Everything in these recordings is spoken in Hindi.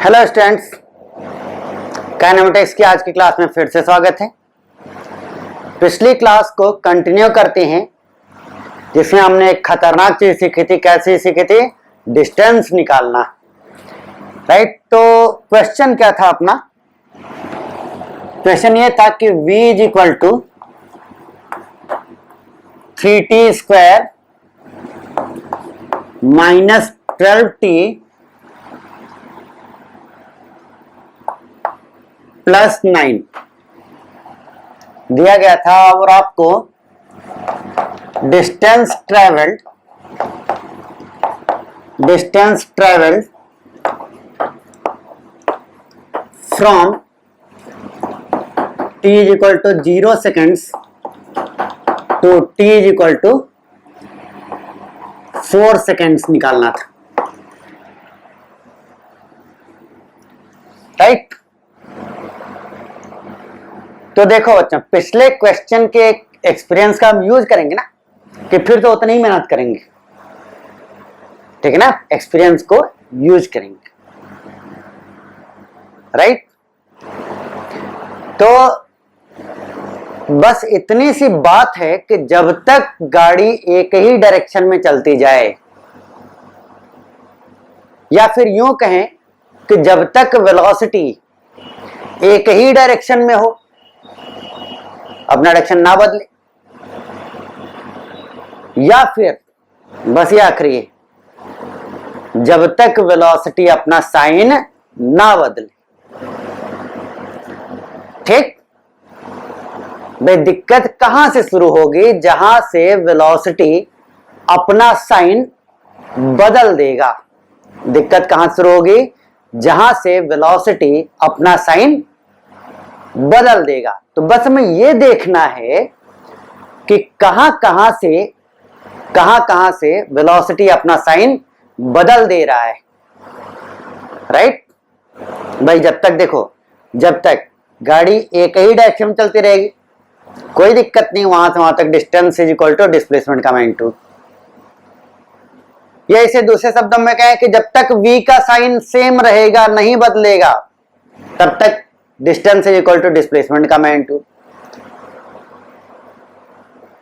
हेलो स्टूडेंट्स, काइनेमेटिक्स की आज की क्लास में फिर से स्वागत है। पिछली क्लास को कंटिन्यू करते हैं जिसमें हमने एक खतरनाक चीज सीखी थी। कैसी सीखी थी? डिस्टेंस निकालना। राइट, तो क्वेश्चन क्या था अपना? क्वेश्चन ये था कि v is equal to 3t square minus 12t plus 9 दिया गया था और आपको distance travelled from t is equal to 0 seconds to t is equal to 4 seconds निकालना था। राइट, तो देखो बच्चों, पिछले क्वेश्चन के एक्सपीरियंस का हम यूज करेंगे ना, कि फिर तो उतनी ही मेहनत करेंगे। ठीक है ना, एक्सपीरियंस को यूज करेंगे। राइट, तो बस इतनी सी बात है कि जब तक गाड़ी एक ही डायरेक्शन में चलती जाए, या फिर यूं कहें कि जब तक वेलोसिटी एक ही डायरेक्शन में हो, अपना डायरेक्शन ना बदले, या फिर बस ये आखिरी है, जब तक वेलोसिटी अपना साइन ना बदले। ठीक, भाई दिक्कत कहां से शुरू होगी? जहां से वेलोसिटी अपना साइन बदल देगा। दिक्कत कहां से शुरू होगी? जहां से वेलोसिटी अपना साइन बदल देगा। तो बस हमें यह देखना है कि कहां कहां से वेलोसिटी अपना साइन बदल दे रहा है। राइट भाई, जब तक देखो, जब तक गाड़ी एक ही डायरेक्शन में चलती रहेगी कोई दिक्कत नहीं, वहां से वहां तक distance is equal to displacement का मैग्नीट्यूड। या इसे दूसरे शब्दों में कहें कि जब तक v का साइन सेम रहेगा, नहीं बदलेगा, तब तक distance is equal to displacement का मैग्नीट्यूड।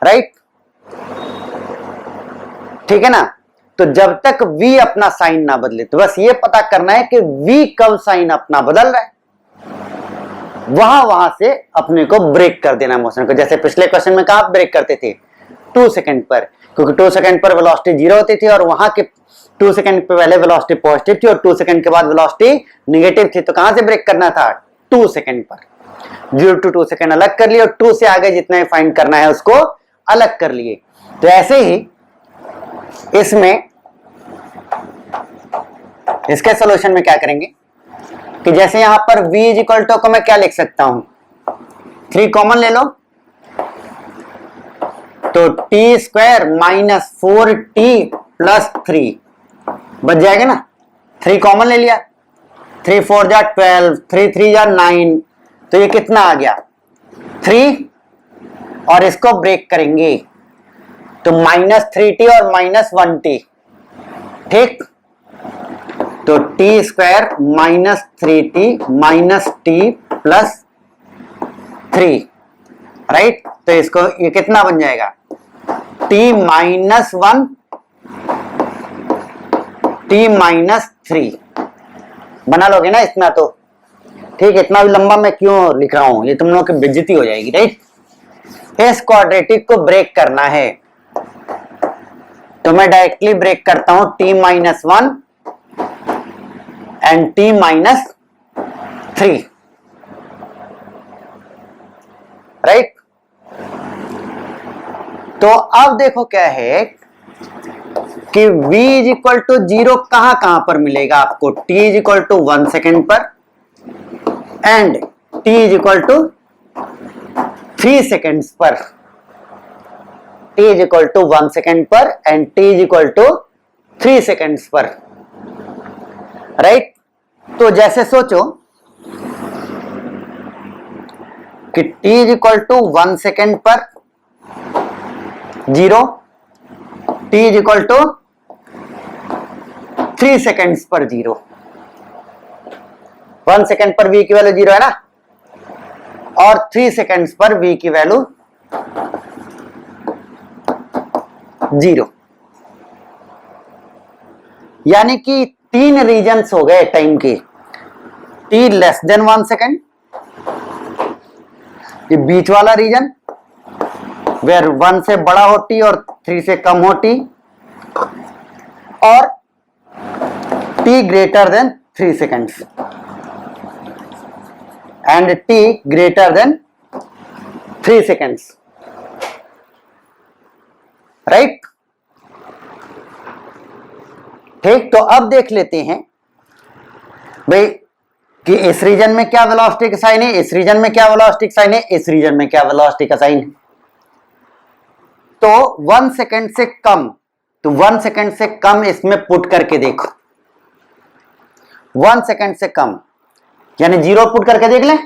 राइट, ठीक है ना। तो जब तक v अपना साइन ना बदले, तो बस ये पता करना है कि v कब साइन अपना बदल रहा है, वहां से अपने को ब्रेक कर देना मोशन को। जैसे पिछले क्वेश्चन में कहा ब्रेक करते थे 2 सेकंड पर, क्योंकि 2 सेकंड पर वेलोसिटी 0 होती थी और वहां के 2 सेकंड पे पहले वेलोसिटी पॉजिटिव थी और 2 सेकंड के बाद वेलोसिटी नेगेटिव थी। तो कहां से ब्रेक करना था? 2 सेकंड पर। 0 to 2 सेकंड अलग कर लिए और 2 से आगे जितना ही फाइंड करना है उसको अलग कर लिए। तो ऐसे ही इसमें इसके सॉल्यूशन में क्या करेंगे कि जैसे यहां पर v इज इक्वल टू को मैं क्या लिख सकता हूं? 3 कॉमन ले लो, तो t square minus 4t plus 3 बच जाएगा ना। 3 कॉमन ले लिया, 3 4 जा 12, 3 3 जा 9, तो ये कितना आ गया 3, और इसको ब्रेक करेंगे तो माइनस 3t और माइनस 1t। ठीक, तो t square minus 3t minus t plus 3। Right, तो इसको ये कितना बन जाएगा? t माइनस 1 t माइनस 3 बना लोगे ना इतना? तो ठीक, इतना भी लंबा मैं क्यों लिख रहा हूं, ये तुम लोगों की बेइज्जती हो जाएगी। राइट, इस क्वाड्रेटिक को ब्रेक करना है तो मैं डायरेक्टली ब्रेक करता हूं t minus 1 and t minus 3। Right, तो अब देखो क्या है कि v इज इक्वल टू 0 कहां कहां पर मिलेगा आपको? t is equal to 1 second पर and t is equal to 3 seconds पर। t is equal to 1 second पर and t is equal to 3 seconds पर। राइट, तो जैसे सोचो कि t is equal to 1 second पर 0, t is equal to 3 seconds पर 0। 1 सेकेंड पर v की वैल्यू 0 है ना, और 3 सेकेंड्स पर v की वैल्यू 0, यानी कि 3 रीजन्स हो गए टाइम के। t लेस देन 1 सेकेंड, ये बीच वाला रीजन वेयर 1 से बड़ा हो t और 3 से कम हो t, और t greater than 3 seconds and t greater than 3 seconds, right. ठीक, तो अब देख लेते हैं भाई कि इस रीजन में क्या वेलोसिटी का साइन है, इस रीजन में क्या वेलोसिटी का साइन है, इस रीजन में क्या वेलोसिटी का साइन है। तो 1 सेकेंड से कम, तो 1 सेकेंड से कम इसमें पुट करके देखो, 1 सेकेंड से कम यानी 0 पुट करके देख लें।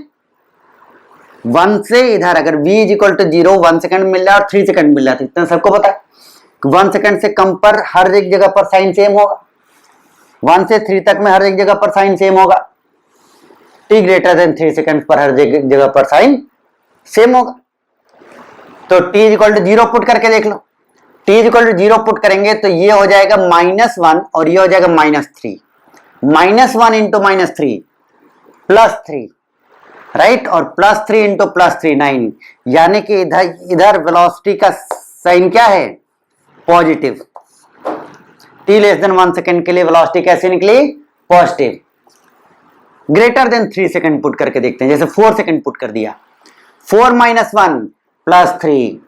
1 से इधर अगर v is equal to 0, 1 second मिल रहा है और 3 सेकेंड मिल रहा है, तो इतना सबको पता है 1 सेकेंड से कम पर हर एक जगह पर साइन सेम होगा, 1 से 3 तक में हर एक जगह पर साइन सेम होगा, t ग्रेटर देन 3 सेकेंड पर हर जगह पर साइन सेम होगा। तो t is equal to 0 put करके देख लो, t is equal to 0 put करेंगे तो ये हो जाएगा -1 और ये हो जाएगा -3, -1 इंटू -3 +3, राइट, और +3 इंटू +3 9, यानी कि इधर वेलोसिटी का साइन क्या है, positive. t less than 1 second के लिए वेलोसिटी कैसे निकली, positive. Greater than 3 second put करके देखते हैं, जैसे 4 सेकेंड पुट कर दिया, 4 - 1 +3,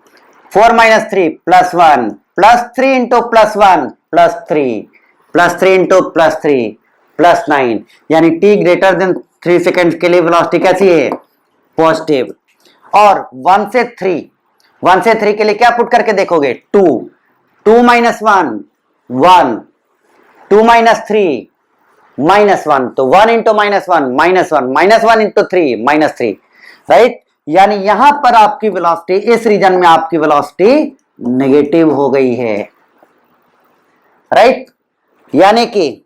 4 - 3 +1, +3 इंटू +1 +3, +3 इंटू +3 +9, यानी t ग्रेटर देन 3 सेकेंड के लिए वेलोसिटी कैसी है, पॉजिटिव। और 1 से 3 के लिए क्या पुट करके देखोगे, 2 - 1 1, 2 - 3 -1, तो 1 इंटू -1 -1, -1 इंटू 3 -3, राइट। यानी यहां पर आपकी वेलोसिटी, इस रीजन में आपकी वेलोसिटी नेगेटिव हो गई है, राइट। यानी कि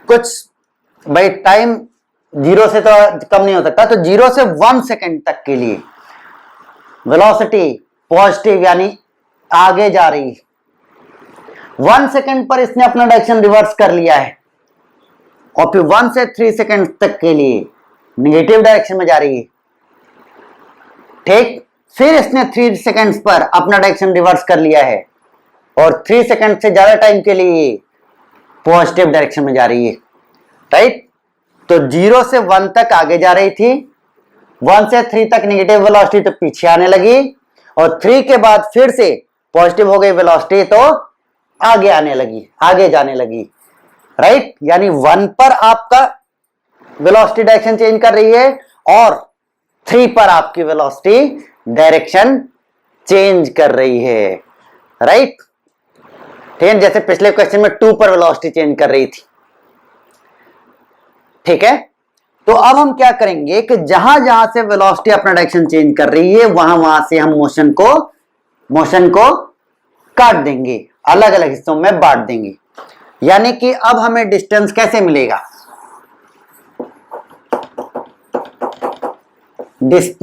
कुछ भाई टाइम 0 से तो कम नहीं हो सकता, तो 0 से 1 सेकेंड तक के लिए वेलोसिटी पॉजिटिव यानी आगे जा रही है। 1 सेकेंड पर इसने अपना डायरेक्शन रिवर्स कर लिया है और फिर 1 से 3 सेकेंड तक के लिए नेगेटिव डायरेक्शन में जा रही है, ठीक। फिर इसने 3 सेकेंड्स पर अपना डायरेक्शन रिवर्स कर लिया है और 3 सेकेंड से ज्यादा टाइम के लिए पॉजिटिव डायरेक्शन में जा रही है, राइट। तो 0 से 1 तक आगे जा रही थी, 1 से 3 तक नेगेटिव वेलोसिटी तो पीछे आने लगी, और 3 के बाद फिर से पॉजिटिव हो गई वेलोसिटी तो आगे आने लगी, आगे जाने लगी, राइट। यानी 1 पर आपका वेलोसिटी डायरेक्शन चेंज कर रही है और 3 पर आपकी वेलोसिटी डायरेक्शन चेंज कर रही है, राइट। ठीक है, जैसे पिछले क्वेश्चन में 2 पर वेलोसिटी चेंज कर रही थी, ठीक है। तो अब हम क्या करेंगे कि जहां जहां से वेलोसिटी अपना डायरेक्शन चेंज कर रही है वहां वहां से हम मोशन को काट देंगे, अलग अलग हिस्सों में बांट देंगे। यानी कि अब हमें डिस्टेंस कैसे मिलेगा,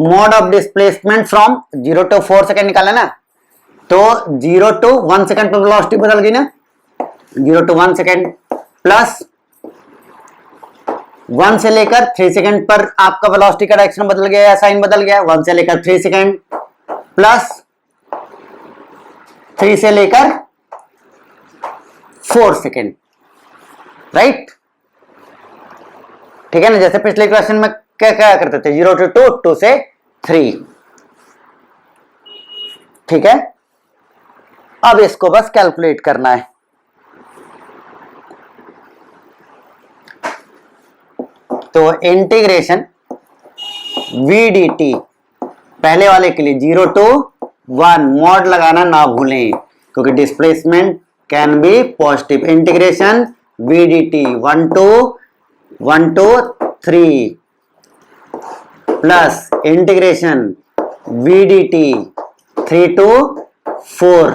mode of displacement from 0 to 4 second निकाला ना, तो 0 to 1 सेकेंड पर वेलोसिटी बदल गई ना, 0 to 1 सेकेंड प्लस 1 से लेकर 3 सेकेंड पर आपका वेलोसिटी का डायरेक्शन बदल गया या साइन बदल गया, 1 से लेकर 3 सेकेंड प्लस 3 से लेकर 4 सेकेंड, राइट। ठीक है ना, जैसे पिछले क्वेश्चन में क्या क्या करते थे, 0 to 2, 2 से 3, ठीक है। अब इसको बस कैलकुलेट करना है। तो इंटीग्रेशन v dt पहले वाले के लिए 0 to 1, मॉड लगाना ना भूलें क्योंकि displacement can be positive. Integration v dt 1 to 3 plus integration v dt 3 to 4,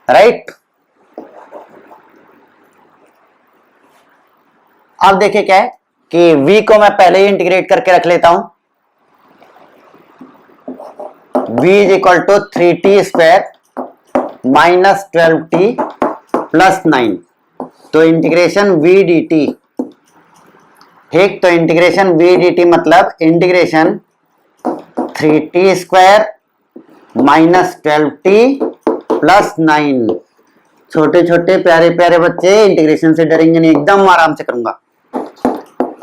right. अब देखिए क्या है कि v को मैं पहले ही इंटीग्रेट करके रख लेता हूं, v is equal to 3t square minus 12t plus 9, तो इंटीग्रेशन v dt, ठीक, तो इंटीग्रेशन v dt मतलब integration 3t square minus 12t plus 9। छोटे छोटे प्यारे प्यारे बच्चे इंटीग्रेशन से डरेंगे नहीं, एकदम आराम से करूंगा।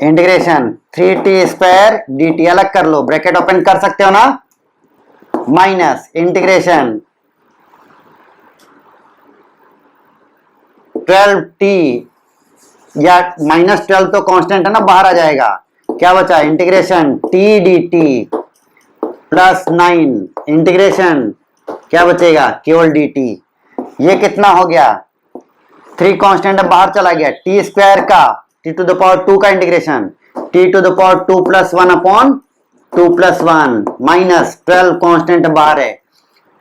इंटीग्रेशन 3t स्क्वायर dt अलग कर लो, ब्रैकेट ओपन कर सकते हो ना, माइनस इंटीग्रेशन 12t, या माइनस 12 तो कांस्टेंट है ना, बाहर आ जाएगा, क्या बचा integration t dt plus 9 integration क्या बचेगा केवल dt। ये कितना हो गया, 3 कांस्टेंट बाहर चला गया, टी स्क्वायर का t टू द पावर 2 का integration t to the power 2 plus 1 upon 2 plus 1 minus 12 constant बाहर है,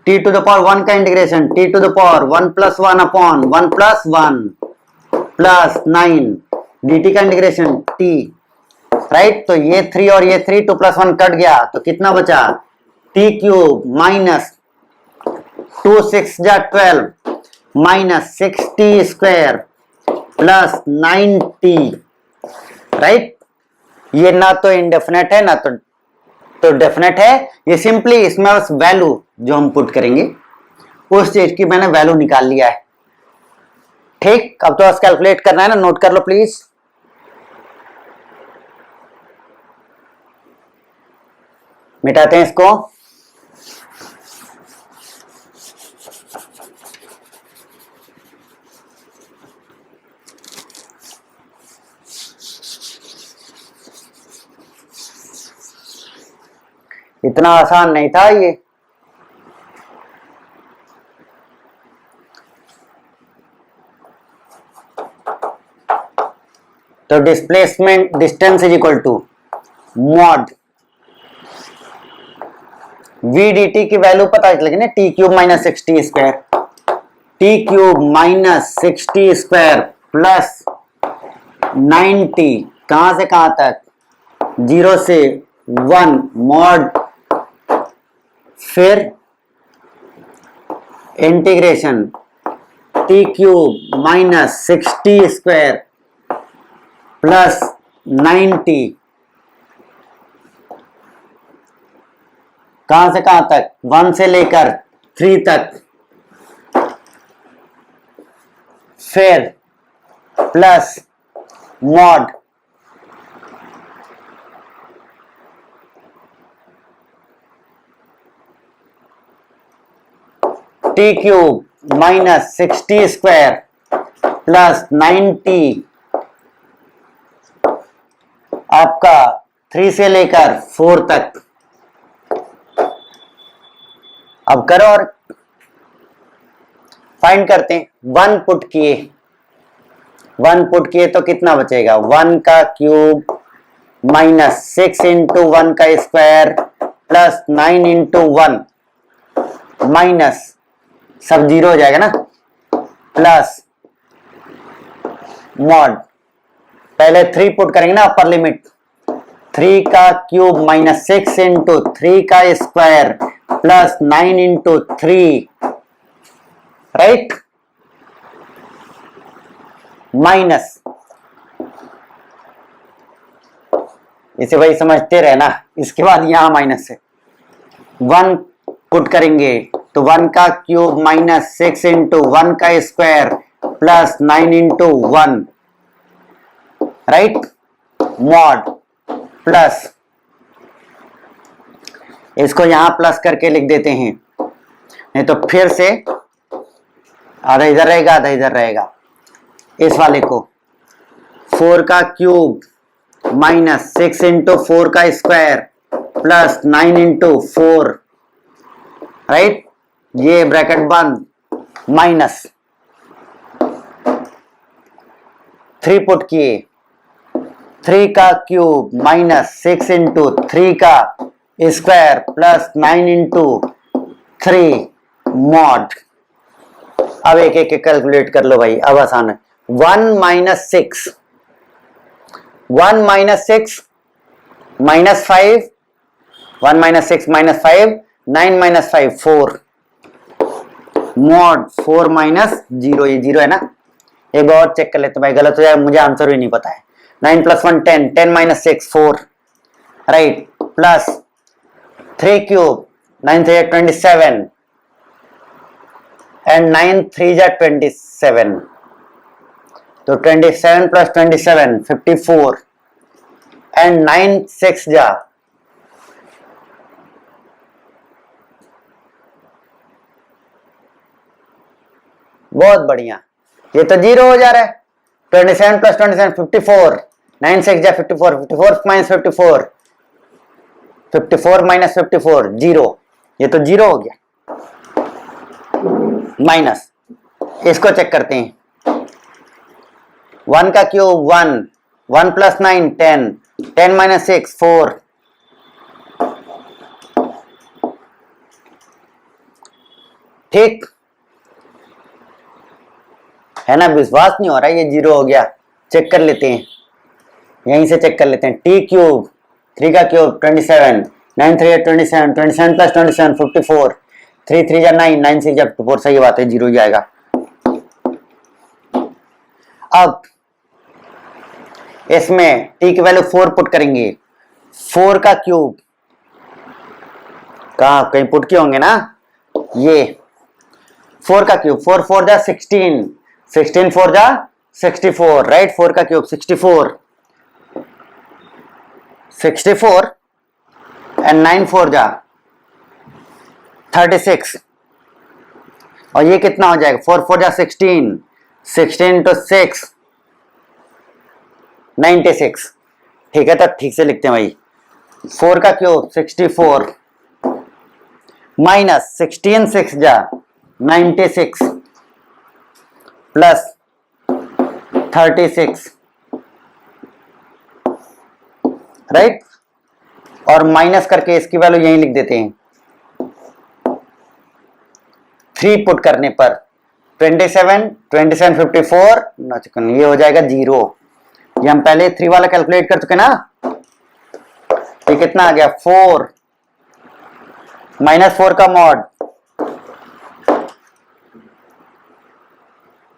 t टू द पावर 1 का integration t to the power 1 plus 1 upon 1 plus 1 plus 9 dt का इंटीग्रेशन t, राइट। तो ये 3 और ये 3 2 प्लस 1 कट गया, तो कितना बचा t क्यूब माइनस 2 6 जा 12 minus 6t square plus 9t, right. ये ना तो इंडेफिनेट है ना तो डेफिनेट है, ये सिंपली इसमें बस वैल्यू जो हम पुट करेंगे उस चीज की मैंने वैल्यू निकाल लिया है, ठीक। अब तो बस कैलकुलेट करना है ना, नोट कर लो प्लीज। मिटाते हैं इसको, इतना आसान नहीं था ये। तो displacement distance is equal to mod v d t की वैल्यू पता लगी ना, t cube minus 6t square, t cube minus 6t square plus 9t, कहां से कहां तक 0 से 1 मॉड, फिर integration T cube minus 6t square plus 9t, कहां से कहां तक 1 से लेकर 3 तक, फिर plus mod T cube minus 6t square plus 9t, आपका 3 से लेकर 4 तक। अब करो और फाइंड करते हैं, 1 पुट किए, 1 पुट किए तो कितना बचेगा, 1 का क्यूब माइनस 6 इंटू 1 का स्क्वायर प्लस 9 इंटू 1 माइनस सब 0 हो जाएगा ना, प्लस मॉड, पहले 3 पुट करेंगे ना अपर लिमिट, 3 का क्यूब माइनस 6 इंटू 3 का square plus 9 into 3, right, minus, इसे भाई समझते रहे ना, इसके बाद यहां माइनस है, 1 पुट करेंगे तो 1 का क्यूब माइनस 6 इंटू 1 का square plus 9 into 1, right, mod plus, इसको यहां प्लस करके लिख देते हैं, नहीं तो फिर से आधा इधर रहेगा आधा इधर रहेगा, इस वाले को 4 का क्यूब माइनस 6 इंटू 4 का स्क्वायर प्लस 9 इंटू 4, राइट, ये ब्रैकेट बंद, माइनस 3 पुट किए, 3 का क्यूब माइनस 6 इंटू 3 का स्क्वायर प्लस 9 इंटू 3 मॉड। अब एक एक कैलकुलेट कर लो भाई, अब आसान है, 1 minus 6 1 minus 6 minus 5, 1 minus 6 minus 5, 9 minus 5 4, mod 4 minus 0, ये 0 है ना। एक बार और चेक कर लेते भाई, गलत हो जाए, मुझे आंसर भी नहीं पता है। 9 plus 1 10, 10 minus 6 4, right, plus 3 cube, 9 3 27 and 9 3 27, तो 27 प्लस 27 54 एंड 9 6 जा बहुत बढ़िया, ये तो 0 हो जा रहा है। 27 प्लस 27 54, 9 6 जा 54, 54 माइनस 54, 54 माइनस 54 0, ये तो 0 हो गया। माइनस, इसको चेक करते हैं। 1 का क्यूब 1, 1 प्लस 9 10, 10 माइनस 6 4, ठीक है ना। विश्वास नहीं हो रहा है, ये 0 हो गया। चेक कर लेते हैं, यहीं से चेक कर लेते हैं। टी क्यूब 3 का क्यूब 27, 9 3 27, 27 प्लस 27 54, 3 3 जा 9, 9 6 जा 54, सही बात है, 0 ही आएगा। अब इसमें टी की वैल्यू 4 पुट करेंगे। 4 का क्यूब कहीं पुट किए होंगे ना, ये 4 का क्यूब, 4 4 जा 16, 16 4 जा 64, राइट। 4 का क्यूब 64, 64 एंड 9 4 जा 36, और ये कितना हो जाएगा, 4 4 जा 16, 16 to 6 96, ठीक है। तो ठीक से लिखते हैं भाई, 4 का क्यूब 64 माइनस 16 6 जा 96 प्लस 36, राइट, और माइनस करके इसकी वैल्यू यहीं लिख देते हैं। 3 पुट करने पर 27 27 54, ये हो जाएगा 0। ये हम पहले 3 वाला कैलकुलेट कर चुके ना, ये कितना आ गया 4 माइनस 4 का मॉड,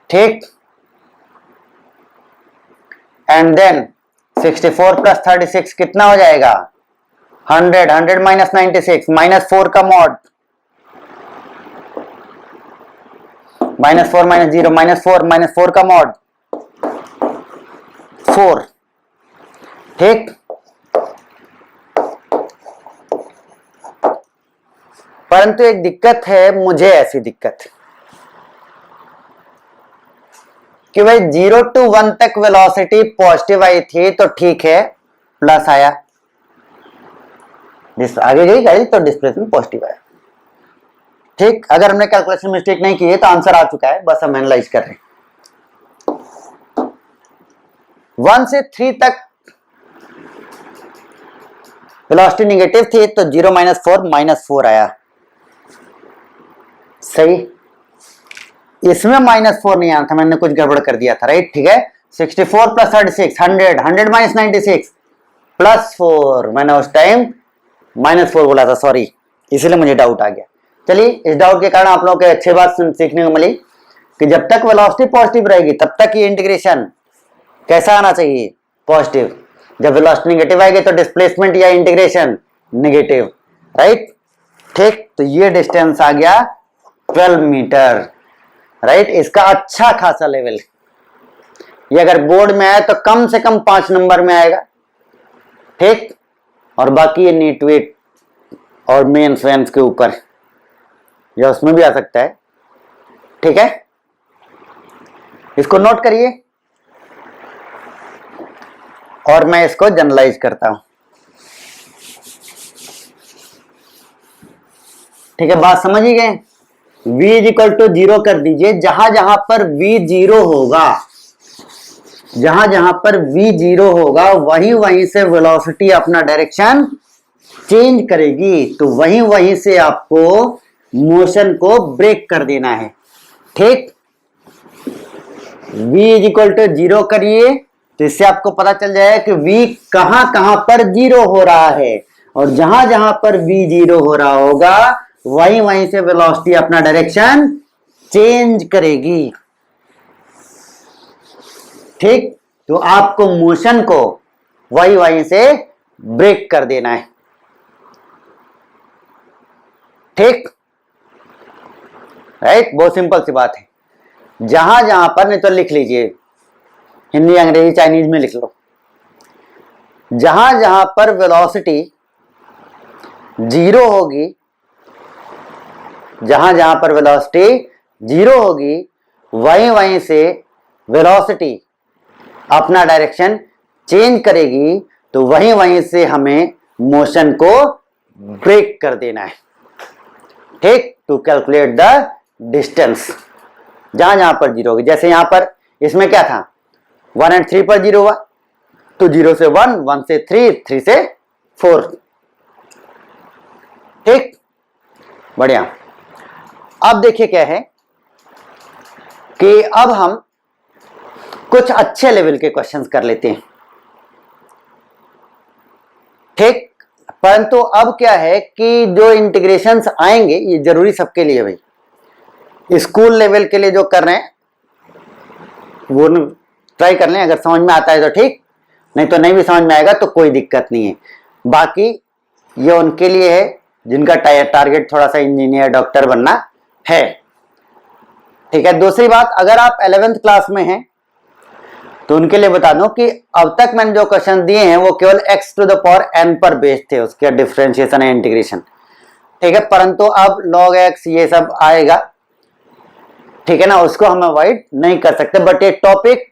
ठीक, एंड देन 64 प्लस 36 कितना हो जाएगा 100, 100 माइनस 96 माइनस 4 का mod, minus 4 minus 0 minus 4 minus 4 का मॉड 4, ठीक। परंतु एक दिक्कत है, मुझे ऐसी दिक्कत कि भाई 0 to 1 तक वेलोसिटी पॉजिटिव आई थी तो ठीक है, प्लस आया, आगे गई गाड़ी तो डिस्प्लेसमेंट पॉजिटिव आया, ठीक। अगर हमने कैलकुलेशन मिस्टेक नहीं की है तो आंसर आ चुका है, बस हम एनालाइज कर रहे हैं। 1 से 3 तक वेलोसिटी नेगेटिव थी तो 0 माइनस 4 माइनस 4 आया, सही। इसमें माइनस 4 नहीं आया था, मैंने कुछ गड़बड़ कर दिया था, राइट, ठीक है। 64 प्लस 36 100, 100 माइनस 96 प्लस 4, मैंने उस टाइम माइनस 4 बोला था, सॉरी, इसीलिए मुझे डाउट आ गया। चलिए, इस डाउट के कारण आप लोगों को अच्छी बात सीखने को मिली कि जब तक वेलोसिटी पॉजिटिव रहेगी तब तक ये इंटीग्रेशन कैसा आना चाहिए, पॉजिटिव। जब वेलोसिटी नेगेटिव आएगी तो डिस्प्लेसमेंट या इंटीग्रेशन नेगेटिव, राइट, ठीक। तो ये डिस्टेंस आ गया 12 मीटर, राइट। इसका अच्छा खासा लेवल, ये अगर बोर्ड में आए तो कम से कम 5 नंबर में आएगा, ठीक। और बाकी ये नीट वेट और मेन फेंस के ऊपर या उसमें भी आ सकता है, ठीक है। इसको नोट करिए और मैं इसको जनरलाइज करता हूं, ठीक है। बात समझ ही गए। v इज इक्वल टू 0 कर दीजिए, जहां जहां पर v 0 होगा, जहां जहां पर v 0 होगा वहीं वहीं से वेलोसिटी अपना डायरेक्शन चेंज करेगी, तो वहीं वहीं से आपको मोशन को ब्रेक कर देना है, ठीक। v इज इक्वल टू 0 करिए तो इससे आपको पता चल जाएगा कि v कहां कहां पर जीरो हो रहा है, और जहां जहां पर v जीरो हो रहा होगा वहीं वहीं से वेलोसिटी अपना डायरेक्शन चेंज करेगी। ठीक, तो आपको मोशन को वहीं वहीं से ब्रेक कर देना है। ठीक, राइट, बहुत सिंपल सी बात है। जहां जहां पर, नहीं तो लिख लीजिए, हिंदी अंग्रेजी चाइनीज में लिख लो, जहां जहां पर वेलोसिटी जीरो होगी, जहां जहां पर वेलोसिटी जीरो होगी वहीं वहीं से वेलोसिटी अपना डायरेक्शन चेंज करेगी, तो वहीं वहीं से हमें मोशन को ब्रेक कर देना है। ठीक, टू कैलकुलेट द डिस्टेंस जहां जहां पर जीरो होगी। जैसे यहां पर इसमें क्या था, 1 और 3 पर जीरो हुआ, तो 0 से 1, 1 से 3, 3 से 4। ठीक, बढ़िया। अब देखिए क्या है कि अब हम कुछ अच्छे लेवल के क्वेश्चंस कर लेते हैं। ठीक, परंतु अब क्या है कि जो इंटीग्रेशंस आएंगे ये जरूरी सबके लिए भाई, स्कूल लेवल के लिए जो कर रहे हैं वो ट्राई कर लें, अगर समझ में आता है तो ठीक, नहीं तो नहीं भी समझ में आएगा तो कोई दिक्कत नहीं है। बाकी ये उनके लिए है जिनका टारगेट थोड़ा सा इंजीनियर डॉक्टर बनना है। ठीक है, दूसरी बात, अगर आप 11th क्लास में हैं तो उनके लिए बता दूं कि अब तक मैंने जो क्वेश्चन दिए हैं वो केवल x to the power n पर बेस्ड थे, उसके डिफरेंशिएशन है, इंटीग्रेशन। ठीक है, परंतु अब log x ये सब आएगा, ठीक है ना, उसको हम अवॉइड नहीं कर सकते। बट ये topic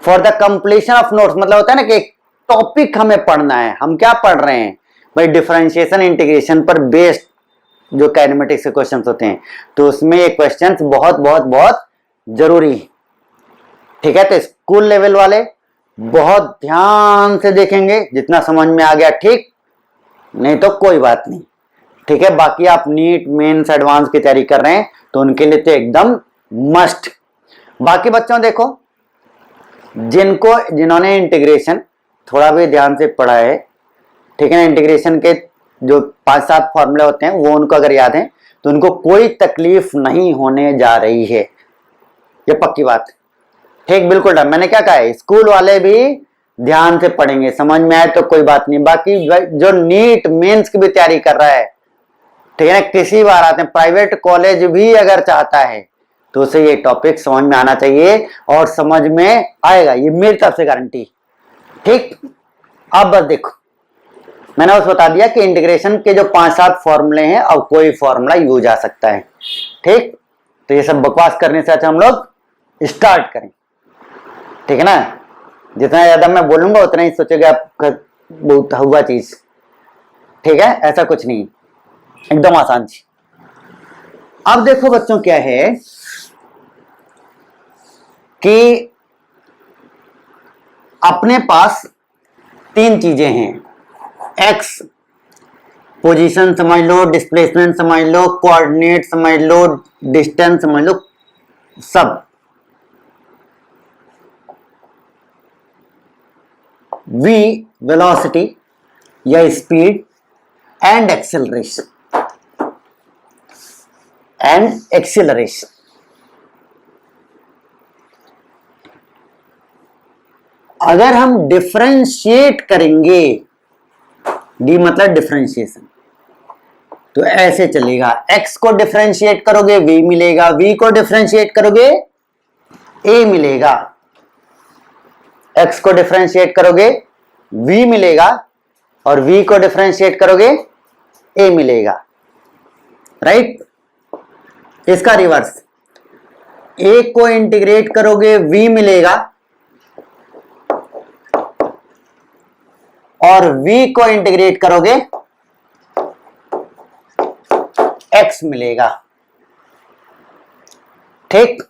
for the completion of notes, मतलब होता है ना कि एक टॉपिक हमें पढ़ना है। हम क्या पढ़ रहे हैं भाई, डिफरेंशिएशन इंटीग्रेशन पर बेस्ड जो काइनेमेटिक्स के क्वेश्चन होते हैं, तो उसमें ये क्वेश्चन बहुत बहुत बहुत जरूरी है। ठीक है, तो स्कूल लेवल वाले बहुत ध्यान से देखेंगे, जितना समझ में आ गया ठीक, नहीं तो कोई बात नहीं। ठीक है, बाकी आप नीट मेंस एडवांस की तैयारी कर रहे हैं तो उनके लिए तो एकदम मस्ट। बाकी बच्चों देखो, जिन्होंने इंटीग्रेशन थोड़ा भी ध्यान से पढ़ा है, ठीक है ना, इंटीग्रेशन के जो 5-7 फॉर्मूले होते हैं वो उनको अगर याद है तो उनको कोई तकलीफ नहीं होने जा रही है, ये पक्की बात। ठीक, बिल्कुल। मैंने क्या कहा है, स्कूल वाले भी ध्यान से पढ़ेंगे, समझ में आए तो कोई बात नहीं। बाकी जो नीट मेंस की भी तैयारी कर रहा है, ठीक है ना, किसी बार आते हैं, प्राइवेट कॉलेज भी अगर चाहता है तो उसे ये टॉपिक समझ में आना चाहिए और समझ में आएगा, ये मेरी तरफ से गारंटी। ठीक, अब बस देखो, मैंने बस बता दिया कि इंटीग्रेशन के जो 5-7 फॉर्मूले हैं, अब कोई फॉर्मूला यूज आ सकता है। ठीक, तो ये सब बकवास करने से अच्छा हम लोग स्टार्ट करें। ठीक है ना, जितना ज्यादा मैं बोलूंगा उतना ही सोचेगा आपका बहुत हुआ चीज। ठीक है, ऐसा कुछ नहीं, एकदम आसान चीज। अब देखो बच्चों, क्या है कि अपने पास 3 चीजें हैं, x पोजीशन समझ लो, डिस्प्लेसमेंट समझ लो, कोऑर्डिनेट समझ लो, डिस्टेंस समझ लो, सब। v वेलोसिटी या स्पीड एंड एक्सेलरेशन अगर हम डिफरेंशिएट करेंगे, डी मतलब डिफरेंशिएशन, तो ऐसे चलेगा, x को डिफरेंशिएट करोगे v मिलेगा, v को डिफरेंशिएट करोगे a मिलेगा, x को डिफरेंशिएट करोगे v मिलेगा और v को डिफरेंशिएट करोगे a मिलेगा। राइट, इसका रिवर्स, a को इंटीग्रेट करोगे v मिलेगा और v को इंटीग्रेट करोगे x मिलेगा। ठीक,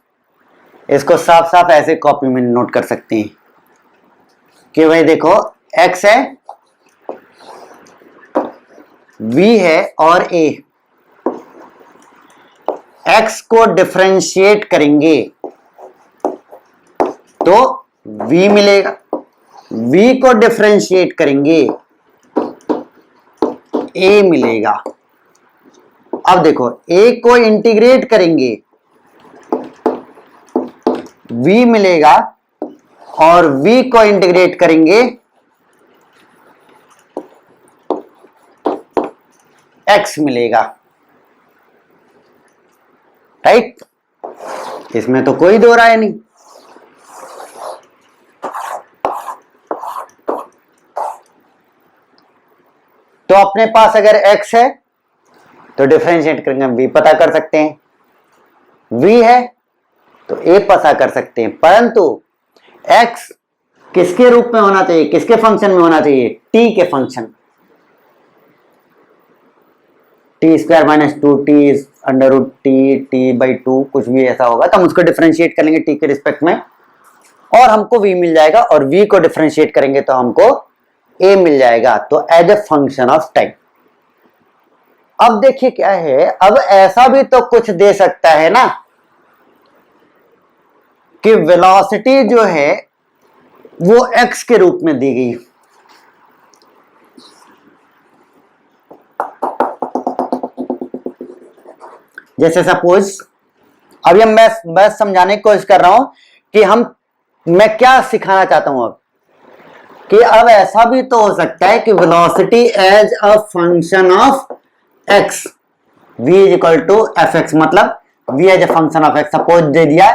इसको साफ साफ ऐसे कॉपी में नोट कर सकते हैं कि भाई देखो, x है, v है और a, x को डिफरेंशिएट करेंगे तो v मिलेगा v को डिफरेंशिएट करेंगे a मिलेगा। अब देखो a को इंटीग्रेट करेंगे v मिलेगा और v को इंटीग्रेट करेंगे x मिलेगा। राइट, इसमें तो कोई दो राय नहीं। तो अपने पास अगर x है तो डिफरेंशिएट करेंगे हम v पता कर सकते हैं, v है तो a पता कर सकते हैं, परंतु x किसके रूप में होना चाहिए, किसके फंक्शन में होना चाहिए, t के function. T square minus 2t under root t by 2 कुछ भी ऐसा होगा तो हम उसको डिफरेंशिएट करेंगे t के रिस्पेक्ट में और हमको v मिल जाएगा, और v को डिफरेंशिएट करेंगे तो हमको a मिल जाएगा, तो as a function of time. अब देखिए क्या है, अब ऐसा भी तो कुछ दे सकता है ना कि वेलोसिटी जो है वो x के रूप में दी गई। जैसे सपोज अभी मैं समझाने की कोशिश कर रहा हूं कि मैं क्या सिखाना चाहता हूं अब, कि अब ऐसा भी तो हो सकता है कि velocity as a function of x v is equal to f x, मतलब v as a function of x। Suppose दे दिया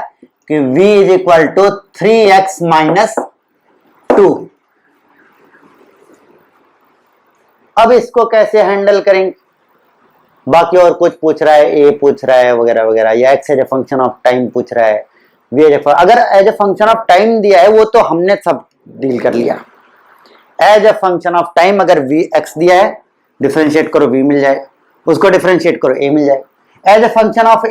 कि v is equal to 3x minus 2। अब इसको कैसे हैंडल करेंगे, बाकी और कुछ पूछ रहा है, a पूछ रहा है वगैरह वगैरह, या x as a function of time पूछ रहा है, v एज ए, अगर as a function of time दिया है वो तो हमने सब डील कर लिया। As a function of time अगर v x दिया है, डिफरेंशिएट करो v मिल जाए, उसको डिफरेंशिएट करो a मिल जाए। As a function of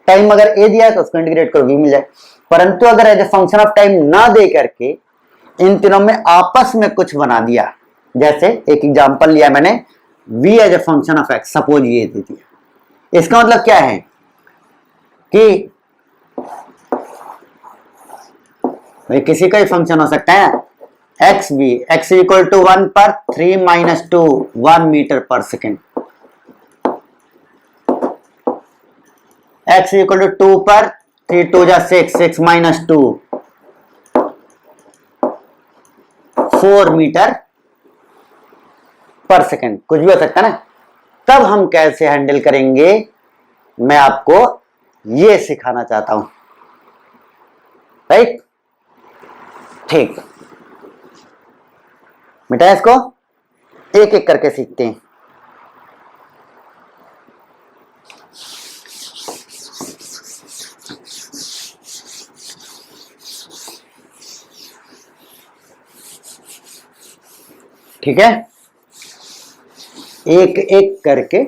time अगर a दिया है तो उसको इंटीग्रेट करो v मिल जाए। परंतु अगर as a function of time ना दे करके इन तीनों में आपस में कुछ बना दिया, जैसे एक एग्जांपल लिया मैंने, v as a function of x, suppose ये दे दिया, इसका मतलब क्या है कि भाई किसी का ही फंक्शन हो सकता है, एक्स भी, एक्स इक्वल टू 1 पर 3 माइनस 2 1 मीटर पर सेकेंड, एक्स इक्वल टू 2 पर 3 2 जा 6 6 माइनस 2 4 मीटर पर सेकेंड, कुछ भी हो सकता है ना। तब हम कैसे हैंडल करेंगे मैं आपको ये सिखाना चाहता हूं। राइट, ठीक, बेटा इसको एक एक करके सीखते हैं। ठीक है, एक एक करके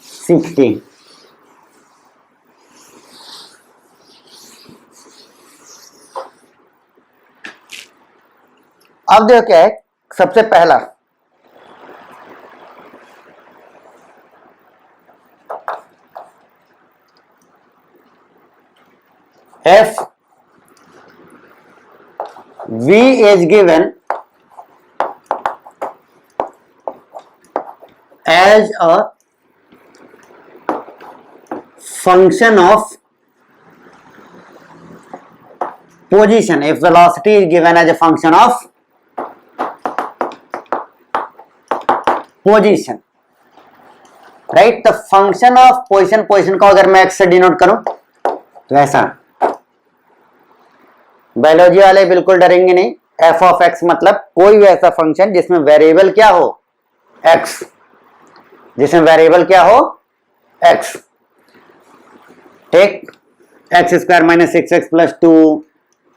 सीखते हैं। अब देखो क्या है, सबसे पहला F v is given as a function of position. If velocity is given as a function of position, right, the function of position, position को अगर मैं x से डिनोट करूं तो ऐसा, बायोलॉजी वाले बिल्कुल डरेंगे नहीं, f ऑफ x मतलब कोई भी ऐसा फंक्शन जिसमें वेरिएबल क्या हो x, जिसमें वेरिएबल क्या हो x। ठीक, x square minus 6x plus 2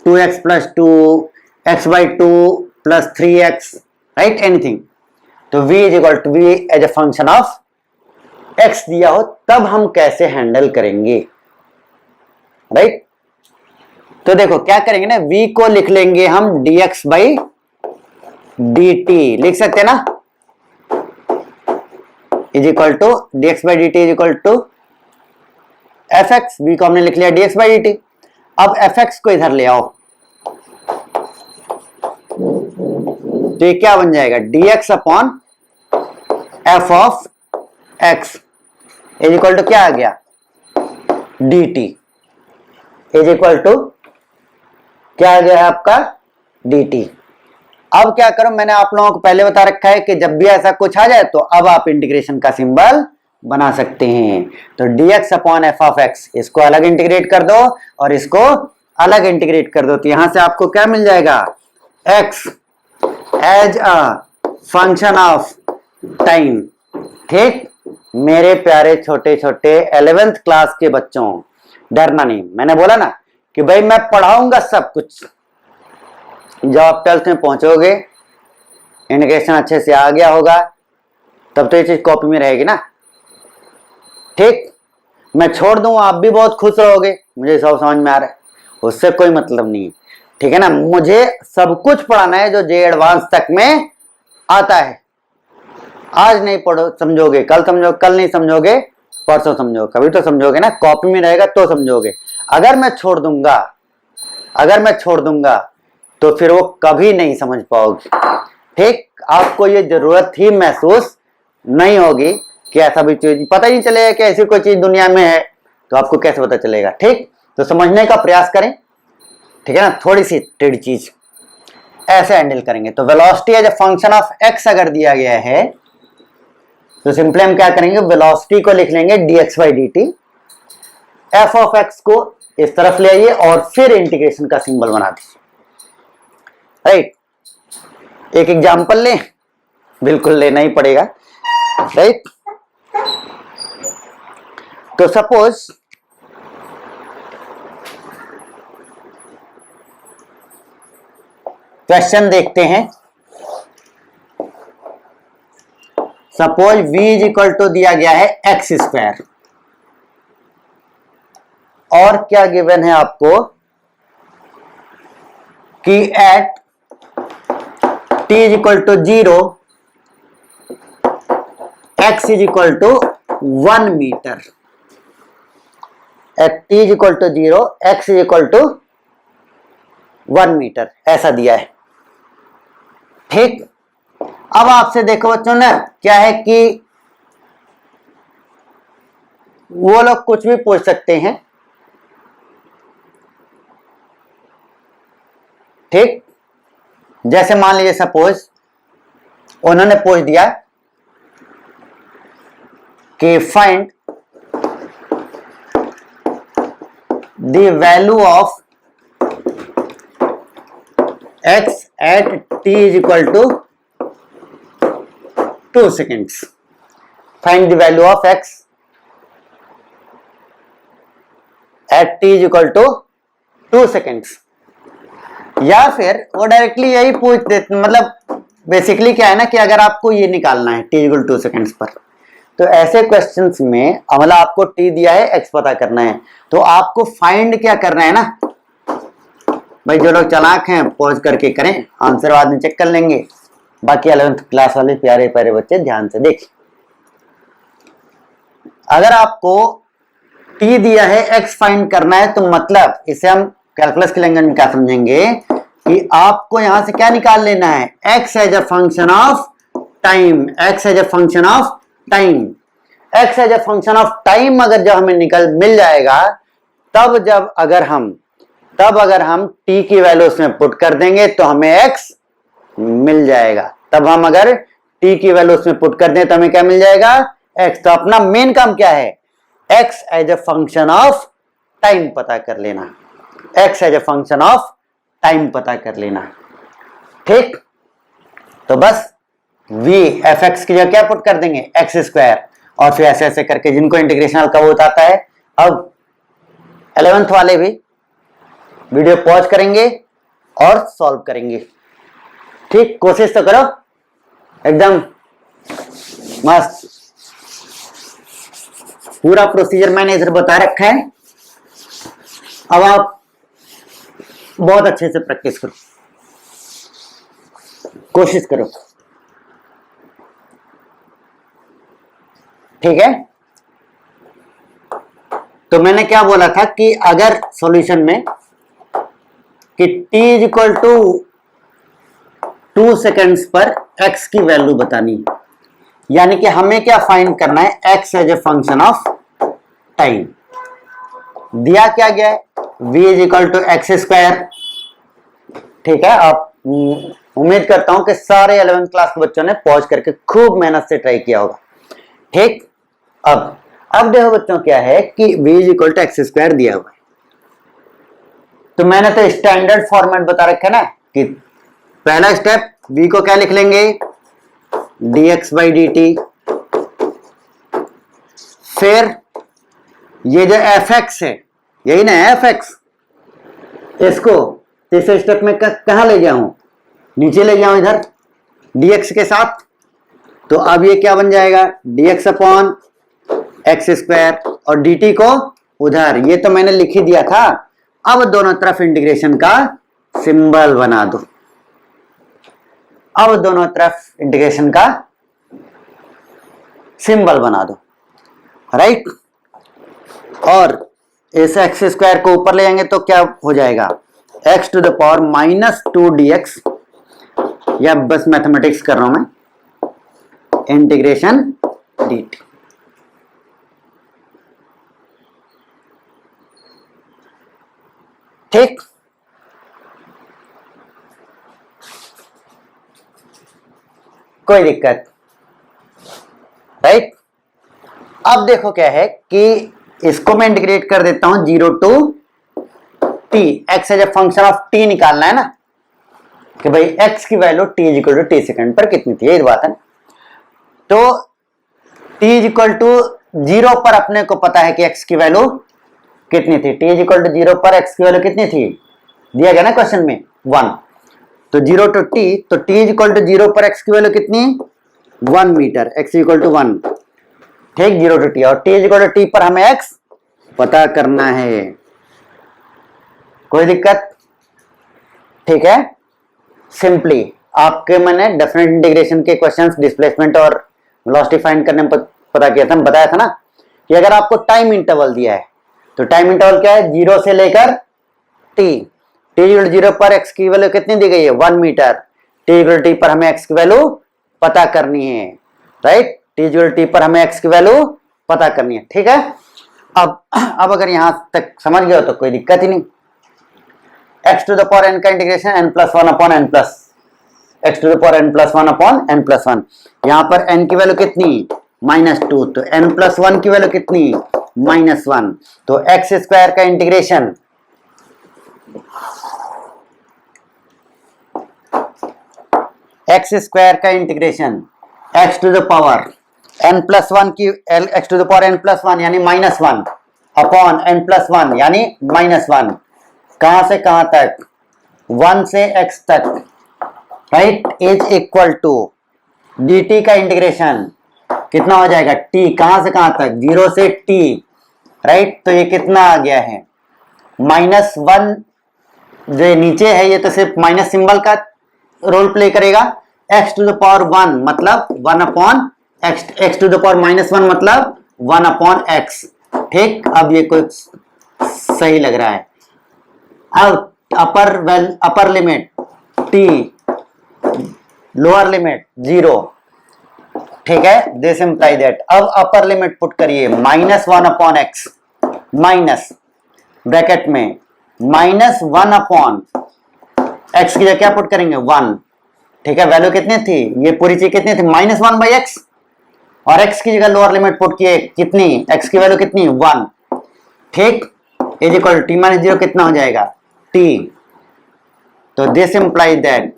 2x plus 2 x by 2 plus 3x, right, anything. तो v is equal to v as a function of x दिया हो, तब हम कैसे हैंडल करेंगे। राइट, तो देखो क्या करेंगे ना, v को लिख लेंगे हम dx बाई dt, लिख सकते हैं ना, is equal to dx by dt is equal to f x, v को हमने लिख लिया dx बाई dt। अब एफ एक्स को इधर ले आओ, तो ये क्या बन जाएगा, dx upon f of x is equal to क्या आ गया, dt इज इक्वल टू क्या आ गया है आपका, dt। अब क्या करो, मैंने आप लोगों को पहले बता रखा है कि जब भी ऐसा कुछ आ जाए तो अब आप इंटीग्रेशन का सिंबल बना सकते हैं। तो dx upon f of x, इसको अलग इंटीग्रेट कर दो और इसको अलग इंटीग्रेट कर दो, तो यहां से आपको क्या मिल जाएगा, x as a function of time. ठीक, मेरे प्यारे छोटे छोटे 11th क्लास के बच्चों, डरना नहीं। मैंने बोला ना कि भाई मैं पढ़ाऊंगा सब कुछ, जब आप 12th में पहुंचोगे, इंटीग्रेशन अच्छे से आ गया होगा, तब तो ये चीज कॉपी में रहेगी ना। ठीक, मैं छोड़ दूं आप भी बहुत खुश रहोगे, मुझे सब समझ में आ रहा है, उससे कोई मतलब नहीं है। ठीक है ना, मुझे सब कुछ पढ़ाना है जो जे एडवांस तक में आता है। आज नहीं पढ़ो समझोगे, कल समझो, कल नहीं समझोगे परसों समझोगे, कभी तो समझोगे ना, कॉपी में रहेगा तो समझोगे। अगर मैं छोड़ दूंगा तो फिर वो कभी नहीं समझ पाओगे। ठीक, आपको ये जरूरत ही महसूस नहीं होगी कि ऐसा भी चीज, पता ही नहीं चलेगा कि ऐसी कोई चीज दुनिया में है, तो आपको कैसे पता चलेगा। ठीक, तो समझने का प्रयास करें। ठीक है ना, थोड़ी सी टेढ़ी चीज ऐसे हैंडल करेंगे। तो velocity as a function of x अगर दिया गया है तो सिंपली हम क्या करेंगे, वेलोसिटी को लिख लेंगे dx by dt, F of x को इस तरफ ले आइए और फिर इंटीग्रेशन का सिंबल बना दीजिए। राइट, एक एग्जांपल लें, बिल्कुल लेना ही पड़ेगा। राइट, तो सपोज क्वेश्चन देखते हैं। Suppose v is equal to दिया गया है एक्स स्क्वायर, और क्या गिवन है आपको कि at t is equal to 0 x is equal to 1 metre, at t is equal to 0 x is equal to 1 metre, ऐसा दिया है। ठीक, अब आपसे देखो बच्चों ने क्या है कि वो लोग कुछ भी पूछ सकते हैं। ठीक, जैसे मान लीजिए सपोज उन्होंने पूछ दिया कि find the value of x at t is equal to 2 seconds. Find the value of x at t is equal to 2 seconds. या फिर वो डायरेक्टली यही पूछ देते, मतलब बेसिकली क्या है ना कि अगर आपको ये निकालना है t इक्वल 2 seconds पर, तो ऐसे क्वेश्चंस में मतलब आपको t दिया है, x पता करना है, तो आपको फाइंड क्या करना है ना भाई। जो लोग चालाक हैं पॉज करके करें, आंसर बाद में चेक कर लेंगे। बाकी 11th क्लास वाले प्यारे प्यारे बच्चे ध्यान से देखें। अगर आपको t दिया है, x फाइंड करना है, तो मतलब इसे हम कैलकुलस के लैंग्वेज में क्या समझेंगे कि आपको यहां से क्या निकाल लेना है, x as a function of time, x as a function of time, x as a function of time. अगर जब हमें मिल जाएगा, तब अगर हम t की वैल्यू उसमें पुट कर देंगे तो हमें x मिल जाएगा। तब हम अगर t की वैल्यू उसमें पुट कर दें तो हमें क्या मिल जाएगा, x। तो अपना मेन काम क्या है, x as a function of time पता कर लेना, x as a function of time पता कर लेना। ठीक, तो बस v एफ एक्स की जगह क्या पुट कर देंगे, एक्स स्क्वायर, और फिर ऐसे ऐसे करके जिनको इंटीग्रेशन हल्का बहुत आता है। अब 11th वाले भी वीडियो पॉज करेंगे और सॉल्व करेंगे। ठीक, कोशिश तो करो एकदम मस्त। पूरा प्रोसीजर मैंने इधर बता रखा है, अब आप बहुत अच्छे से प्रैक्टिस करो, कोशिश करो। ठीक है, तो मैंने क्या बोला था कि अगर सॉल्यूशन में कि t is equal to 2 seconds पर x की वैल्यू बतानी है। यानी कि हमें क्या फाइंड करना है, x as a function of time. दिया क्या गया है, v is equal to x square. ठीक है, आप उम्मीद करता हूं कि सारे 11th क्लास के बच्चों ने पॉज करके खूब मेहनत से ट्राई किया होगा। ठीक, अब देखो बच्चों क्या है कि v is equal to x square दिया हुआ है, तो मैंने तो स्टैंडर्ड फॉर्मेट बता रखा है ना कि पहला स्टेप v को क्या लिख लेंगे, dx बाई डी टी। फिर ये जो fx है, यही ना fx, इसको तीसरे स्टेप में कहां ले जाऊं, नीचे ले जाऊं इधर dx के साथ। तो अब ये क्या बन जाएगा, dx अपॉन एक्स स्क्वायर और dt को उधर, ये तो मैंने लिख ही दिया था। अब दोनों तरफ इंटीग्रेशन का सिंबल बना दो, अब दोनों तरफ इंटीग्रेशन का सिंबल बना दो, राइट। और इस एक्स स्क्वायर को ऊपर ले जाएंगे तो क्या हो जाएगा, x to the power minus 2 dx, या बस मैथमेटिक्स कर रहा हूं मैं, इंटीग्रेशन dt। ठीक, कोई दिक्कत, राइट। अब देखो क्या है कि इसको मैं इंटीग्रेट कर देता हूं 0 to t, x as a function of t निकालना है ना, कि भाई x की वैल्यू t is equal to t second पर कितनी थी, ये बात है ना। तो t इज इक्वल टू 0 पर अपने को पता है कि x की वैल्यू कितनी थी, t इज इक्वल टू 0 पर x की वैल्यू कितनी थी, दिया गया ना क्वेश्चन में 1। तो 0 टू t, तो t इज इक्वल टू 0 पर x की वैल्यू कितनी, 1 मीटर, x इक्वल टू 1। ठीक, 0 टू t, और t is equal to t पर हमें x पता करना है, कोई दिक्कत। ठीक है, सिंपली आपके मैंने डेफिनेट इंटीग्रेशन के क्वेश्चंस डिस्प्लेसमेंट और वेलोसिटी फाइंड करने में पता किया था, बताया था ना कि अगर आपको टाइम इंटरवल दिया है तो टाइम इंटरवल क्या है, 0 से लेकर t, t इक्वल 0 पर x की वैल्यू कितनी दी गई है, 1 मीटर, t इक्वल t पर हमें x की वैल्यू पता करनी है, राइट। t इक्वल t पर हमें x की वैल्यू पता करनी है, ठीक है। अब अगर यहां तक समझ गए हो तो कोई दिक्कत ही नहीं। x to the power n का integration n plus 1 upon n plus, x to the power n plus 1 upon n plus 1, यहां पर n की वैल्यू कितनी, -2, तो n प्लस 1 की वैल्यू कितनी, -1, तो x स्क्वायर का इंटीग्रेशन x स्क्वायर का integration x to the power n plus 1 की x to the power n plus 1 यानी -1 अपॉन n प्लस 1 यानी -1, कहां से कहां तक, 1 से x तक, right, is equal to dt का इंटीग्रेशन कितना हो जाएगा, t कहां से कहां तक, 0 से t, राइट। तो ये कितना आ गया है, -1, जो नीचे है ये तो सिर्फ माइनस सिंबल का रोल प्ले करेगा, x टू द पावर 1 मतलब 1 upon x, x to the power -1 मतलब 1 अपॉन x। ठीक, अब ये कुछ सही लग रहा है। अब upper limit t, lower limit 0, ठीक है, दिस इंप्लाई दैट। अब अपर लिमिट पुट करिए, -1 अपॉन x, माइनस ब्रैकेट में -1 अपॉन x की जगह क्या पुट करेंगे, 1, ठीक है। वैल्यू कितनी थी, ये पूरी चीज कितनी थी, -1 बाई x, और x की जगह लोअर लिमिट पुट किए कितनी, x की वैल्यू कितनी, 1, ठीक, इज इक्वल टू t-0 कितना हो जाएगा, t। तो this imply that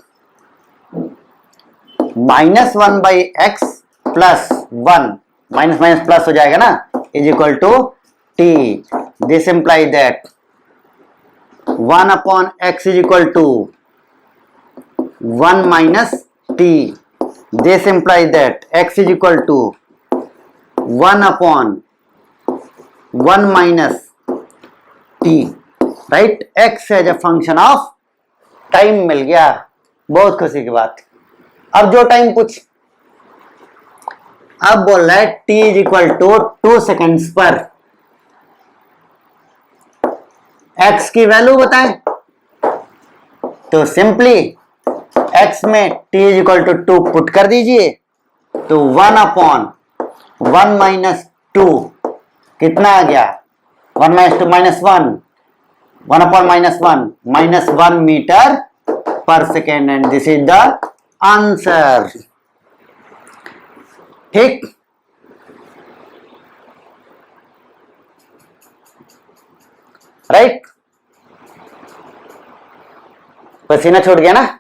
-1 by x plus 1, minus minus plus हो जाएगा ना, is equal to t। This imply that 1 upon x is equal to 1 minus t। This imply that x is equal to 1 upon 1 minus t, right. x as a function of time मिल गया, बहुत खुशी की बात। अब जो टाइम पूछ, अब बोल रहा है t is equal to 2 seconds पर x की वैल्यू बताएं, तो सिंपली x में t is equal to 2 put कर दीजिए, तो 1/1 माइनस 2 कितना आ गया, 1 माइनस 2 माइनस 1, 1/-1 माइनस 1 मीटर पर second, and this is the answer. ठीक, राइट, पसीना छूट गया ना,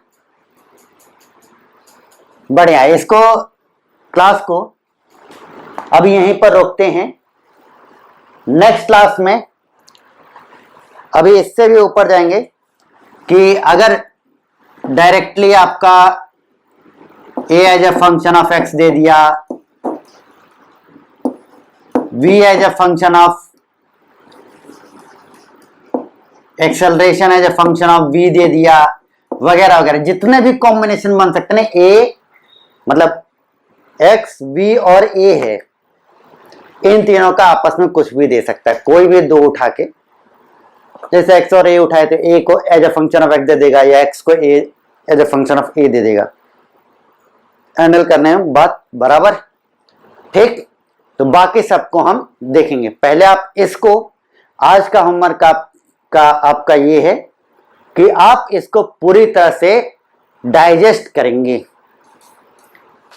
बढ़िया। इसको क्लास को अभी यहीं पर रोकते हैं, नेक्स्ट क्लास में अभी इससे भी ऊपर जाएंगे कि अगर डायरेक्टली आपका a as a function of x दे दिया, v as a function of acceleration as a function of v दे दिया, वगैरह वगैरह, जितने भी कॉम्बिनेशन बन सकते हैं, a मतलब x, v और a है, इन तीनों का आपस में कुछ भी दे सकता है, कोई भी दो उठा के, जैसे x और a उठाए तो a को as a function of x दे देगा या x को a as a function of a दे देगा। हैंडल करने में बात बराबर, ठीक। तो बाकी सबको हम देखेंगे, पहले आप इसको, आज का होमवर्क आपका ये है कि आप इसको पूरी तरह से डाइजेस्ट करेंगे,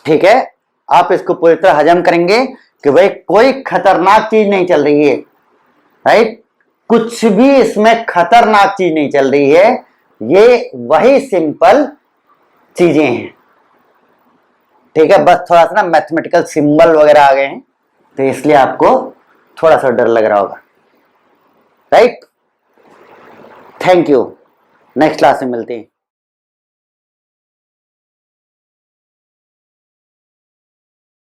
ठीक है। आप इसको पूरी तरह हजम करेंगे कि भाई कोई खतरनाक चीज नहीं चल रही है, राइट, कुछ भी इसमें खतरनाक चीज नहीं चल रही है, ये वही सिंपल चीजें हैं, ठीक है। बस थोड़ा सा ना मैथमेटिकल सिंबल वगैरह आ गए हैं, तो इसलिए आपको थोड़ा सा डर लग रहा होगा, right. Thank you, next class में मिलते हैं।